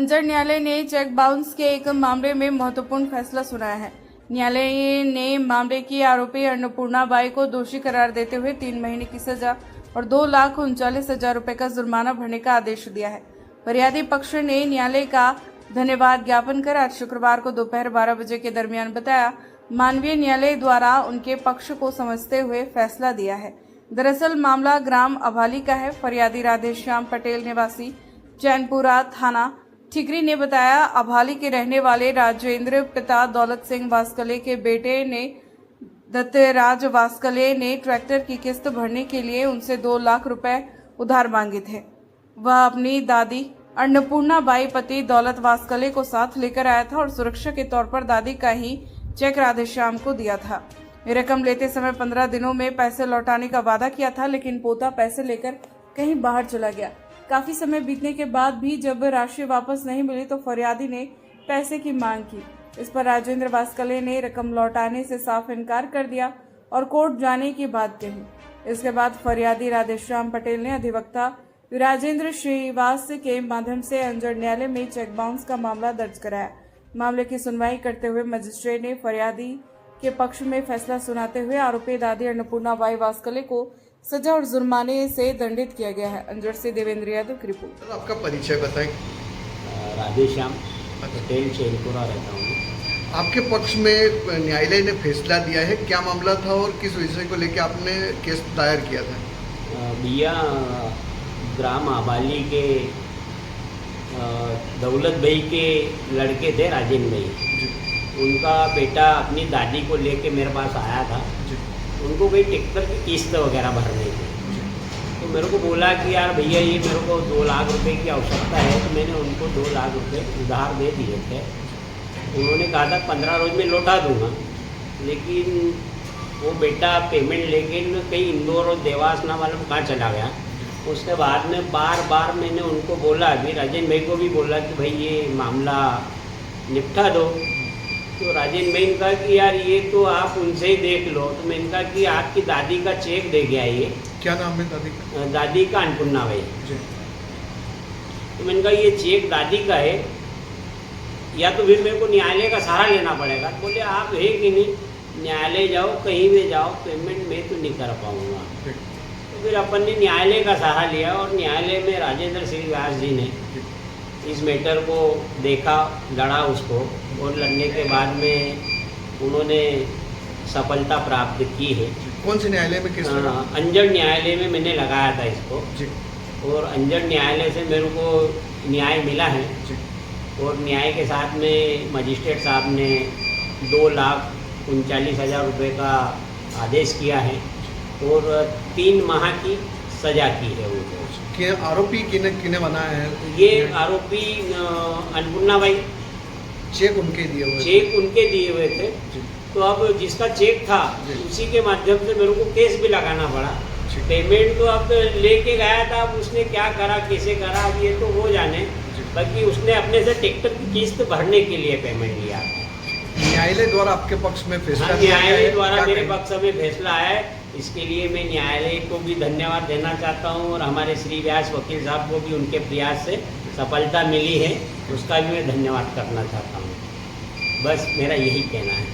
अंजड़ न्यायालय ने cheque bounce के एक मामले में महत्वपूर्ण फैसला सुनाया है। न्यायालय ने मामले की आरोपी अन्नपूर्णा बाई को दोषी करार देते हुए 3 महीने की सजा और 2,39,000 रुपए का जुर्माना भरने का आदेश दिया है। फरियादी पक्ष ने न्यायालय का धन्यवाद ज्ञापन कर आज शुक्रवार को दोपहर 12 बजे के दरमियान बताया मानवीय न्यायालय द्वारा उनके पक्ष को समझते हुए फैसला दिया है। दरअसल मामला ग्राम अभाली का है। फरियादी राधेश्याम पटेल निवासी चैनपुरा थाना ठिकरी ने बताया अभाली के रहने वाले राजेंद्र पिता दौलत सिंह वास्कले के बेटे ने दत्तराज वास्कले ने ट्रैक्टर की किस्त भरने के लिए उनसे 2 लाख रुपए उधार मांगे थे। वह अपनी दादी अन्नपूर्णा बाई पति दौलत वास्कले को साथ लेकर आया था और सुरक्षा के तौर पर दादी का ही चेक राधेश्याम को दिया था। रकम लेते समय 15 दिनों में पैसे लौटाने का वादा किया था, लेकिन पोता पैसे लेकर कहीं बाहर चला गया। काफी समय बीतने के बाद भी जब राशि वापस नहीं मिली तो फरियादी ने पैसे की मांग की। इस पर राजेंद्र वास्कले ने रकम लौटाने से साफ इनकार कर दिया और कोर्ट जाने की बात कही। इसके बाद फरियादी राधेश्याम पटेल ने अधिवक्ता राजेंद्र श्रीवास के माध्यम से अंजड़ न्यायालय में चेक बाउंस का मामला दर्ज कराया। मामले की सुनवाई करते हुए मजिस्ट्रेट ने फरियादी के पक्ष में फैसला सुनाते हुए आरोपी दादी अन्नपूर्णा बाई वास्कले को सजा और जुर्माने से दंडित किया गया है। अंजड़ से देवेंद्र यादव की रिपोर्ट। आपका परिचय बताएं। राधेश्याम पटेल चैनपुरा रहता हूँ। आपके पक्ष में न्यायालय ने फैसला दिया है, क्या मामला था और किस विषय को लेकर आपने केस दायर किया था? भैया ग्राम आबाली के दौलत भाई के लड़के थे राजेंद्र भाई, उनका बेटा अपनी दादी को लेके मेरे पास आया था। उनको कोई ट्रैक्टर की किस्त वगैरह भरने थी, तो मेरे को बोला कि यार भैया ये मेरे को 2 लाख रुपए की आवश्यकता है। तो मैंने उनको 2 लाख रुपए उधार दे दिए थे। उन्होंने कहा था 15 रोज में लौटा दूंगा, लेकिन वो बेटा पेमेंट लेके कहीं इंदौर और देवास ना मालूम कहाँ चला गया। उसके बाद में बार बार मैंने उनको बोला, अभी राजेंद्र भाई को भी बोला कि भाई ये मामला निपटा दो। तो राजेंद्र भाई ने कहा कि यार ये तो आप उनसे ही देख लो। तो मैंने कहा कि आपकी दादी का चेक दे गया ये। क्या नाम है दादी का? दादी का अन्नपूर्णा भाई। तो मैंने कहा ये चेक दादी का है, या तो फिर मेरे को न्यायालय का सहारा लेना पड़ेगा। बोले आप है कि नहीं, न्यायालय जाओ, कहीं भी जाओ, पेमेंट मैं तो नहीं कर पाऊँगा। तो फिर अपन ने न्यायालय का सहारा लिया और न्यायालय में राजेंद्र श्रीवास जी ने इस मैटर को देखा, लड़ा उसको, और लड़ने के बाद में उन्होंने सफलता प्राप्त की है। कौन से न्यायालय में केस लगा? अंजड़ न्यायालय में मैंने लगाया था इसको जी। और अंजड़ न्यायालय से मेरे को न्याय मिला है जी। और न्याय के साथ में मजिस्ट्रेट साहब ने 2,39,000 रुपये का आदेश किया है और 3 माह की सजा की है उनको। आरोपी किने बनाया है? ये आरोपी अन्नपूर्णा बाई। चेक उनके दिए हुए? चेक उनके दिए हुए थे। तो अब जिसका चेक था उसी के माध्यम से मेरे को केस भी लगाना पड़ा। पेमेंट तो अब लेके गया था, अब उसने क्या करा, कैसे करा, अब ये तो वो जाने। बाकी उसने अपने से ट्रैक्टर की किस्त भरने के लिए पेमेंट लिया। न्यायालय द्वारा आपके पक्ष में फैसला? न्यायालय द्वारा मेरे पक्ष में फैसला आया है। इसके लिए मैं न्यायालय को भी धन्यवाद देना चाहता हूँ और हमारे श्री व्यास वकील साहब को भी उनके प्रयास से सफलता मिली है, उसका भी मैं धन्यवाद करना चाहता हूँ। बस मेरा यही कहना है।